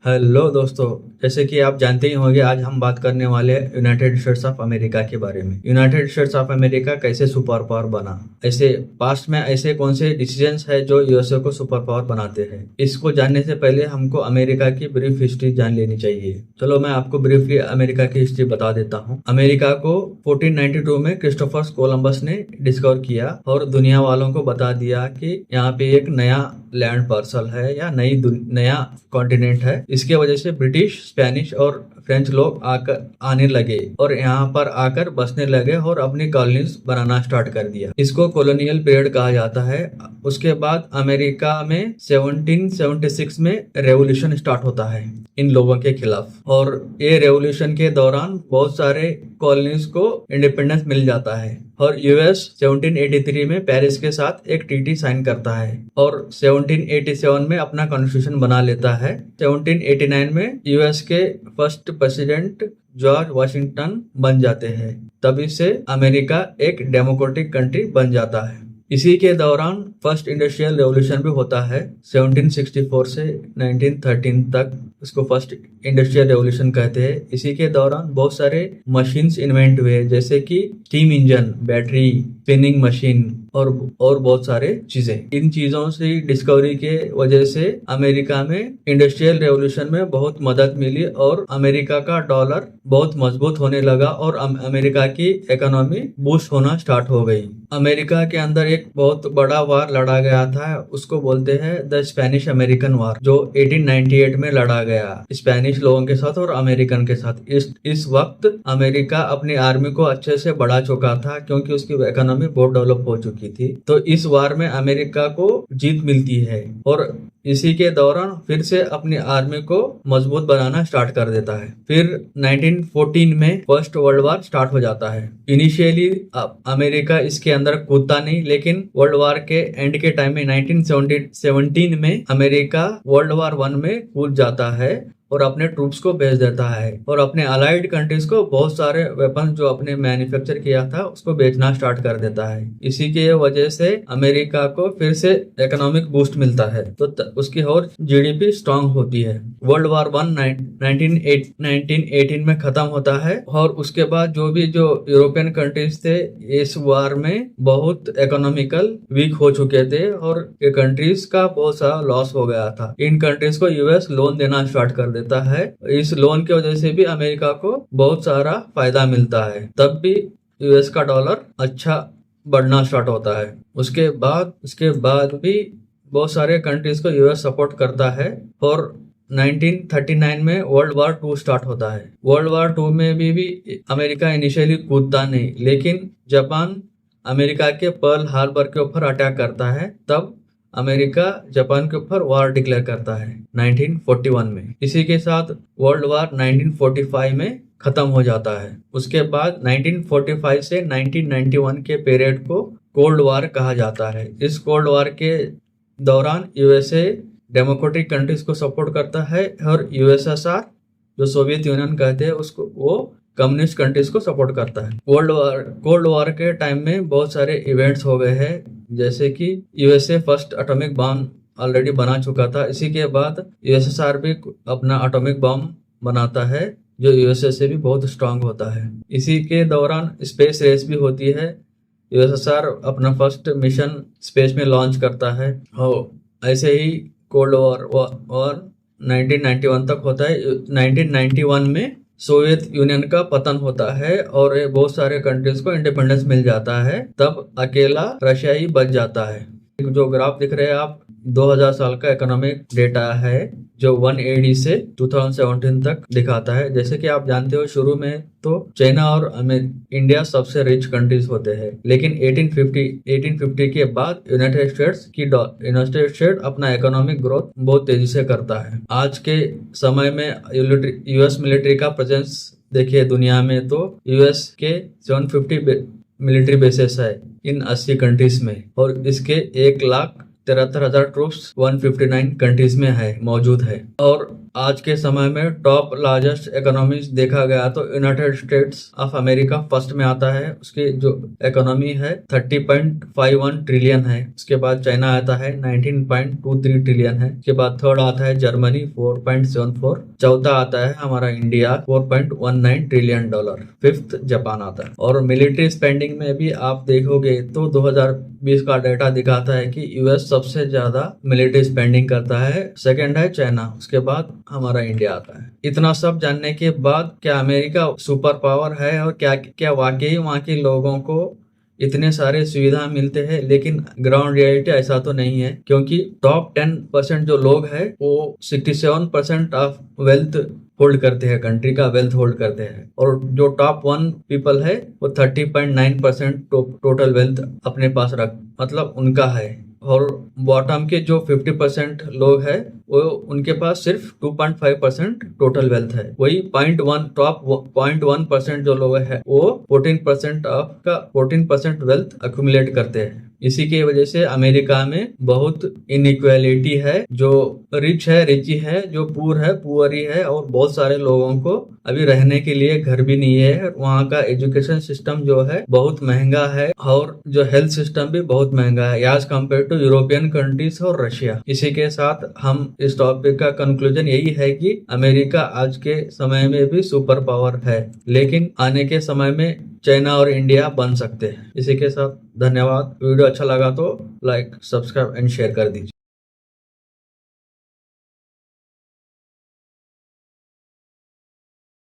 Hello दोस्तों। जैसे कि आप जानते ही होंगे, आज हम बात करने वाले हैं यूनाइटेड स्टेट्स ऑफ अमेरिका के बारे में। यूनाइटेड स्टेट्स ऑफ अमेरिका कैसे सुपर पावर बना, ऐसे पास्ट में ऐसे कौन से डिसीजंस है जो यूएसए को सुपर पावर बनाते हैं। इसको जानने से पहले हमको अमेरिका की ब्रीफ हिस्ट्री जान लेनी चाहिए। चलो मैं आपको ब्रीफली अमेरिका की हिस्ट्री बता देता हूँ। अमेरिका को 1492 में क्रिस्टोफर कोलंबस ने डिस्कवर किया और दुनिया वालों को बता दिया कि यहाँ पे एक नया लैंड पार्सल है या नया कॉन्टिनेंट है। इसके वजह से ब्रिटिश, स्पेनिश और फ्रेंच लोग आने लगे और यहाँ पर आकर बसने लगे और अपनी कॉलोनीज बनाना स्टार्ट कर दिया। इसको कॉलोनियल पीरियड कहा जाता है। उसके बाद अमेरिका में 1776 में रेवोल्यूशन स्टार्ट होता है इन लोगों के खिलाफ, और ये रेवोल्यूशन के दौरान बहुत सारे कॉलोनीज को इंडिपेंडेंस मिल जाता है और यूएस 1783 में पेरिस के साथ एक ट्रीटी साइन करता है और 1787 में अपना कॉन्स्टिट्यूशन बना लेता है। 1789 में यूएस के फर्स्ट प्रेसिडेंट जॉर्ज वाशिंगटन बन जाते हैं। तभी से अमेरिका एक डेमोक्रेटिक कंट्री बन जाता है। इसी के दौरान फर्स्ट इंडस्ट्रियल रेवोल्यूशन भी होता है। 1764 से 1913 तक इसको फर्स्ट इंडस्ट्रियल रेवोल्यूशन कहते हैं। इसी के दौरान बहुत सारे मशीन्स इन्वेंट हुए, जैसे कि steam engine, battery, spinning machine और बहुत सारे चीजें। इन चीजों से डिस्कवरी के वजह से अमेरिका में इंडस्ट्रियल रेवोल्यूशन में बहुत मदद मिली और अमेरिका का डॉलर बहुत मजबूत होने लगा और अमेरिका की इकोनॉमी बूस्ट होना स्टार्ट हो गई। अमेरिका के अंदर एक बहुत बड़ा वार लड़ा गया था, उसको बोलते हैं द स्पेनिश अमेरिकन वार, जो 1898 में लड़ा गया स्पेनिश लोगों के साथ और अमेरिकन के साथ। इस वक्त अमेरिका अपनी आर्मी को अच्छे से बढ़ा चुका था क्योंकि उसकी इकोनॉमी बहुत डेवलप हो चुकी थी। तो इस वार में अमेरिका को जीत मिलती है और इसी के दौरान फिर से अपनी आर्मी को मजबूत बनाना स्टार्ट कर देता है। फिर 1914 में फर्स्ट वर्ल्ड वार स्टार्ट हो जाता है। इनिशियली अमेरिका इसके अंदर कूदता नहीं, लेकिन वर्ल्ड वार के एंड के टाइम में 1917 में अमेरिका वर्ल्ड वार 1 में कूद जाता है और अपने ट्रूप्स को भेज देता है और अपने अलाइड कंट्रीज को बहुत सारे वेपन जो अपने मैन्युफैक्चर किया था उसको बेचना स्टार्ट कर देता है। इसी के वजह से अमेरिका को फिर से इकोनॉमिक बूस्ट मिलता है, तो उसकी और जीडीपी स्ट्रांग होती है। वर्ल्ड वार 1 1918 में खत्म होता है और उसके बाद जो यूरोपियन कंट्रीज थे इस वार में बहुत इकोनॉमिकल वीक हो चुके थे और ये कंट्रीज का बहुत सारा लॉस हो गया था। इन कंट्रीज को यूएस लोन देना स्टार्ट कर देता है। इस लोन की वजह से भी अमेरिका को बहुत सारा फायदा मिलता है। तब भी यूएस का डॉलर अच्छा बढ़ना स्टार्ट होता है। उसके बाद भी बहुत सारे कंट्रीज को यूएस सपोर्ट करता है और 1939 में वर्ल्ड वार 2 स्टार्ट होता है। वर्ल्ड वार 2 में भी अमेरिका इनिशियली कूदता नहीं, लेकिन जापान अमेरिका के पर्ल हार्बर के ऊपर अटैक करता है। तब अमेरिका जापान के ऊपर वार डिक्लेयर करता है 1941 में। इसी के साथ वर्ल्ड वार 1945 में खत्म हो जाता है। उसके बाद 1945 से 1991 के पीरियड को कोल्ड वार कहा जाता है। इस कोल्ड वार के दौरान यूएसए डेमोक्रेटिक कंट्रीज को सपोर्ट करता है और यूएसएसआर, जो सोवियत यूनियन कहते हैं उसको, वो कम्युनिस्ट कंट्रीज को सपोर्ट करता है। कोल्ड वार के टाइम में बहुत सारे इवेंट्स हो गए हैं, जैसे कि USA first atomic bomb already बना चुका था। इसी के बाद यूएसएसआर भी अपना एटॉमिक बम बनाता है, जो यूएसए से भी बहुत स्ट्रांग होता है। इसी के दौरान स्पेस रेस भी होती है। यूएसएसआर अपना फर्स्ट मिशन स्पेस में लॉन्च करता है और ऐसे ही कोल्ड वॉर 1991 तक होता है। 1991 में सोवियत यूनियन का पतन होता है और बहुत सारे कंट्रीज को इंडिपेंडेंस मिल जाता है। तब अकेला रशिया ही बच जाता है। जो ग्राफ दिख रहे हैं आप, 2000 साल का इकोनॉमिक डेटा है जो 180 से 2017 तक दिखाता है। जैसे कि आप जानते हो, शुरू में तो चाइना और इंडिया सबसे रिच कंट्रीज होते हैं, लेकिन 1850 के बाद यूनाइटेड स्टेट अपना इकोनॉमिक ग्रोथ बहुत तेजी से करता है। आज के समय में यूएस मिलिट्री का प्रेजेंस देखिए दुनिया में, तो यूएस के 750 मिलिट्री बेसेस है इन 80 कंट्रीज में और इसके 1,73,000 ट्रूप्स 159 कंट्रीज में है मौजूद है। और आज के समय में टॉप लार्जेस्ट इकोनॉमीज देखा गया तो United states of America first में आता है। उसकी जो इकोनॉमी है 30.51 ट्रिलियन है। उसके बाद चाइना आता है 19.23 ट्रिलियन है। उसके बाद थर्ड आता है जर्मनी 4.74। चौथा आता है हमारा India 4.19 trillion dollar. Fifth Japan आता है। और मिलिट्री स्पेंडिंग में भी आप देखोगे तो 2020 का डेटा दिखाता है कि यूएस सबसे ज्यादा मिलिट्री स्पेंडिंग करता है। सेकंड है चाइना, उसके बाद हमारा इंडिया आता है। इतना सब जानने के बाद क्या अमेरिका सुपर पावर है और क्या वाकई वहाँ के लोगों को इतने सारे सुविधा मिलते हैं? लेकिन ग्राउंड रियलिटी ऐसा तो नहीं है, क्योंकि टॉप 10% जो लोग हैं वो 67% ऑफ वेल्थ होल्ड करते हैं, कंट्री का वेल्थ होल्ड करते हैं। और जो टॉप 1 पीपल है वो 30.9% टोटल वेल्थ अपने पास मतलब उनका है। और बॉटम के जो 50% लोग हैं वो उनके पास सिर्फ 2.5% टोटल वेल्थ है। वही टॉप 0.1% जो लोग हैं वो 14% वेल्थ अक्यूमुलेट करते हैं। इसी की वजह से अमेरिका में बहुत इनइक्वालिटी है। जो रिच है रिची है, जो पुअर है पुअरी है। और बहुत सारे लोगों को अभी रहने के लिए घर भी नहीं है। वहाँ का एजुकेशन सिस्टम जो है बहुत महंगा है और जो हेल्थ सिस्टम भी बहुत महंगा है as compared to European countries और रशिया। इसी के साथ हम इस टॉपिक का कंक्लूजन यही है कि अमेरिका आज के समय में भी सुपर पावर है, लेकिन आने के समय में चाइना और इंडिया बन सकते हैं। इसी के साथ धन्यवाद। वीडियो अच्छा लगा तो लाइक, सब्सक्राइब एंड शेयर कर दीजिए।